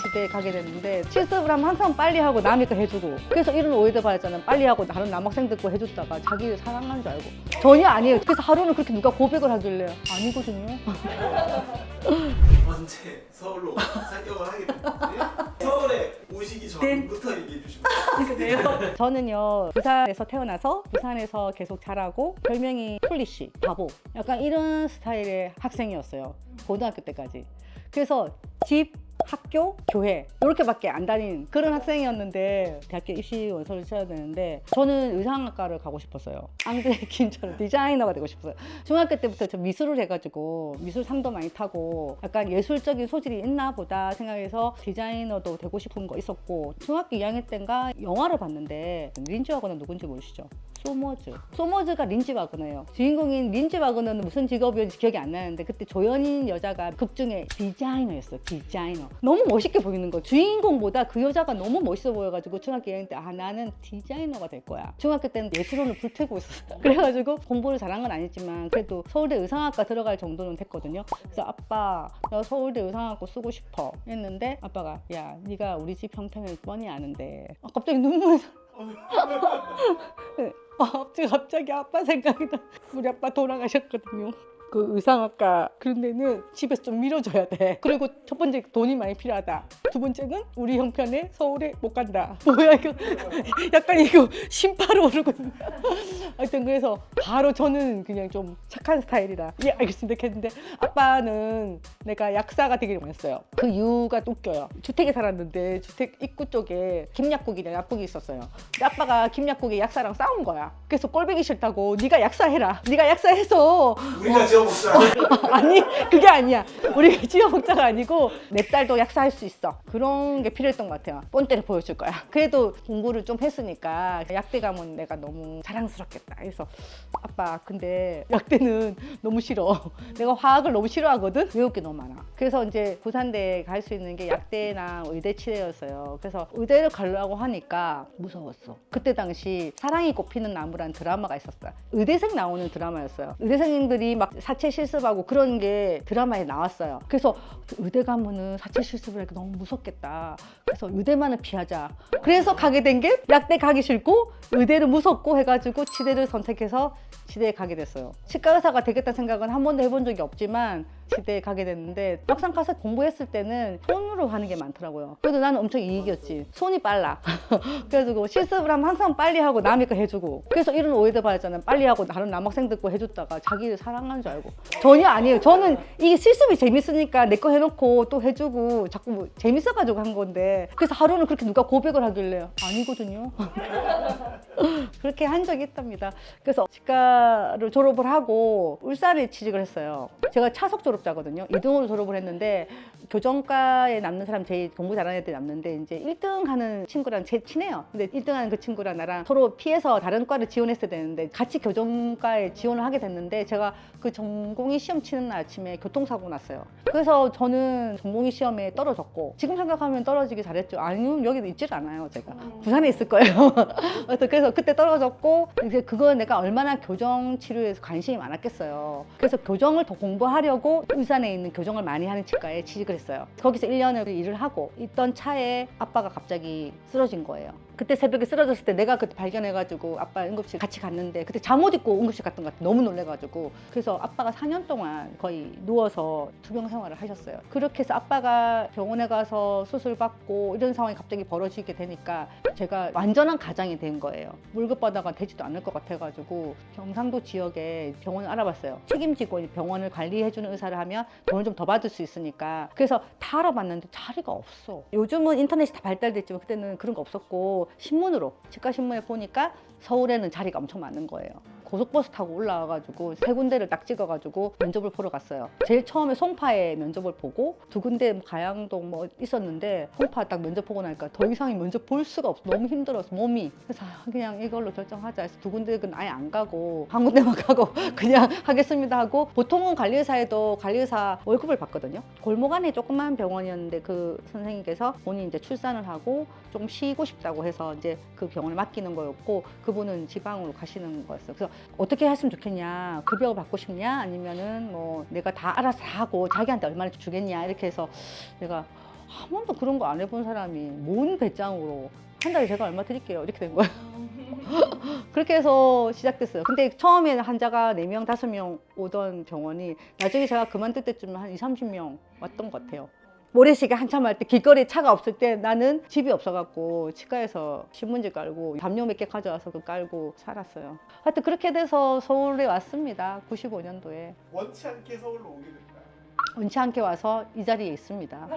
집에 가게 됐는데 실습을 하면 항상 빨리 하고 남이 거 해주고 그래서 이런 오해도 받았잖아요. 빨리 하고 다른 남학생들 거 해줬다가 자기를 사랑하는 줄 알고 전혀 아니에요. 그래서 하루는 그렇게 누가 고백을 하길래 아니거든요. 언제 서울로 상경을 하게 됐는지 서울에 오시기 전부터 얘기해 주시면 그래요? 저는요 부산에서 태어나서 부산에서 계속 자라고 별명이 폴리시, 바보 약간 이런 스타일의 학생이었어요. 고등학교 때까지. 그래서 집, 학교, 교회 이렇게밖에 안 다닌 그런 학생이었는데 대학교 입시 원서를 써야 되는데 저는 의상학과를 가고 싶었어요. 앙드레 킴처럼 디자이너가 되고 싶었어요. 중학교 때부터 저 미술을 해가지고 미술상도 많이 타고 약간 예술적인 소질이 있나 보다 생각해서 디자이너도 되고 싶은 거 있었고 중학교 2학년 때인가 영화를 봤는데 린지 와거너 누군지 모르시죠? 소머즈가 린지 와거너예요. 주인공인 린지 와거너는 무슨 직업이었는지 기억이 안 나는데 그때 조연인 여자가 극 중에 디자이너였어요. 디자이너. 너무 멋있게 보이는 거. 주인공보다 그 여자가 너무 멋있어 보여가지고 중학교 2학년 때 나는 디자이너가 될 거야. 중학교 때는 예술원을 불태우고 있었어요. 그래가지고 공부를 잘한 건 아니지만 그래도 서울대 의상학과 들어갈 정도는 됐거든요. 그래서 아빠 나 서울대 의상학과 쓰고 싶어 했는데 아빠가 야 네가 우리 집 형편을 뻔히 아는데 갑자기 눈물이 갑자기 아빠 생각이 나. 우리 아빠 돌아가셨거든요. 그 의상학과 그런 데는 집에서 좀 밀어줘야 돼. 그리고 첫 번째 돈이 많이 필요하다. 두 번째는 우리 형편에 서울에 못 간다. 뭐야 이거 약간 이거 심파로 오르고 있는 하여튼 그래서 바로 저는 그냥 좀 착한 스타일이라 예 알겠습니다 했는데 아빠는 내가 약사가 되기를 원했어요. 그 이유가 또 웃겨요. 주택에 살았는데 주택 입구 쪽에 김약국이랑 약국이 있었어요. 근데 아빠가 김약국에 약사랑 싸운 거야. 그래서 꼴보기 싫다고 네가 약사해라. 네가 약사해서 우리가 지어 먹자. 아니 그게 아니야. 우리 지어 먹자가 아니고 내 딸도 약사할 수 있어. 그런 게 필요했던 것 같아요. 본때를 보여줄 거야. 그래도 공부를 좀 했으니까 약대 가면 내가 너무 자랑스럽겠다. 그래서 아빠 근데 약대는 너무 싫어. 내가 화학을 너무 싫어하거든. 외울 게 너무 많아. 그래서 이제 부산대에 갈 수 있는 게 약대나 의대 치대였어요. 그래서 의대를 가려고 하니까 무서웠어. 그때 당시 사랑이 꽃피는 나무라는 드라마가 있었어요. 의대생 나오는 드라마였어요. 의대생들이 막 사체 실습하고 그런 게 드라마에 나왔어요. 그래서 의대 가면은 사체 실습을 하니까 너무 무섭겠다. 그래서 의대만은 피하자. 그래서 가게 된 게 약대 가기 싫고 의대를 무섭고 해가지고 치대를 선택해서 치대에 가게 됐어요. 치과 의사가 되겠다는 생각은 한 번도 해본 적이 없지만 치대에 가게 됐는데 막상 가서 공부했을 때는 손으로 하는 게 많더라고요. 그래도 나는 엄청 이익이었지. 손이 빨라. 그래가지고 실습을 하면 항상 빨리 하고 남의 거 해주고 그래서 이런 오해도 받았잖아요. 빨리 하고 다른 남학생들 거 해줬다가 자기를 사랑하는 줄 알고 전혀 아니에요. 저는 이게 실습이 재밌으니까 내 거 해놓고 또 해주고 자꾸 뭐 재밌어가지고 한 건데 그래서 하루는 그렇게 누가 고백을 하길래 아니거든요. 그렇게 한 적이 있답니다. 그래서 치과를 졸업을 하고 울산에 취직을 했어요. 제가 차석 졸업자거든요. 2등으로 졸업을 했는데 교정과에 남는 사람 제일 공부 잘하는 애들이 남는데 이제 1등 하는 친구랑 제일 친해요. 근데 1등 하는 그 친구랑 나랑 서로 피해서 다른 과를 지원했어야 되는데 같이 교정과에 지원을 하게 됐는데 제가 그 전공의 시험 치는 날 아침에 교통사고 났어요. 그래서 저는 전공의 시험에 떨어졌고 지금 생각하면 떨어지기 잘했죠. 아니면 여기 있질 않아요. 제가 부산에 있을 거예요. 그래서 그때 떨어졌고 이제 그거 내가 얼마나 교정 치료에 관심이 많았겠어요. 그래서 교정을 더 공부하려고 울산에 있는 교정을 많이 하는 치과에 취직을 했어요. 거기서 1년을 일을 하고 있던 차에 아빠가 갑자기 쓰러진 거예요. 그때 새벽에 쓰러졌을 때 내가 그때 발견해가지고 아빠 응급실 같이 갔는데 그때 잠옷 입고 응급실 갔던 것 같아. 너무 놀래가지고 그래서 아빠가 4년 동안 거의 누워서 투병 생활을 하셨어요. 그렇게 해서 아빠가 병원에 가서 수술 받고 이런 상황이 갑자기 벌어지게 되니까 제가 완전한 가장이 된 거예요. 월급받아가 되지도 않을 것 같아가지고 경상도 지역에 병원을 알아봤어요. 책임지고 병원을 관리해주는 의사를 하면 돈을 좀 더 받을 수 있으니까 그래서 다 알아봤는데 자리가 없어. 요즘은 인터넷이 다 발달됐지만 그때는 그런 거 없었고 신문으로 치과 신문에 보니까 서울에는 자리가 엄청 많은 거예요. 고속버스 타고 올라와가지고 3군데를 딱 찍어가지고 면접을 보러 갔어요. 제일 처음에 송파에 면접을 보고 2군데 뭐 가양동 뭐 있었는데 송파 딱 면접 보고 나니까 더 이상의 면접 볼 수가 없어. 너무 힘들어서 몸이. 그래서 그냥 이걸로 결정하자 해서 2군데는 아예 안 가고 한 군데만 가고 그냥 하겠습니다 하고 보통은 관리의사에도 관리의사 월급을 받거든요. 골목 안에 조그만 병원이었는데 그 선생님께서 본인이 이제 출산을 하고 좀 쉬고 싶다고 해서 이제 그 병원을 맡기는 거였고 그분은 지방으로 가시는 거였어요. 그래서 어떻게 했으면 좋겠냐, 급여를 받고 싶냐, 아니면은 뭐 내가 다 알아서 다 하고 자기한테 얼마나 주겠냐 이렇게 해서 내가 한 번도 그런 거 안 해본 사람이 뭔 배짱으로 한 달에 제가 얼마 드릴게요 이렇게 된 거예요. 그렇게 해서 시작됐어요. 근데 처음에는 환자가 4명, 5명 오던 병원이 나중에 제가 그만둘 때쯤 한 20, 30명 왔던 것 같아요. 모래시계 한참 할 때 길거리에 차가 없을 때 나는 집이 없어갖고 치과에서 신문지 깔고 담요 몇 개 가져와서 그 깔고 살았어요. 하여튼 그렇게 돼서 서울에 왔습니다. 95년도에. 원치 않게 서울로 오게 됐다. 원치 않게 와서 이 자리에 있습니다.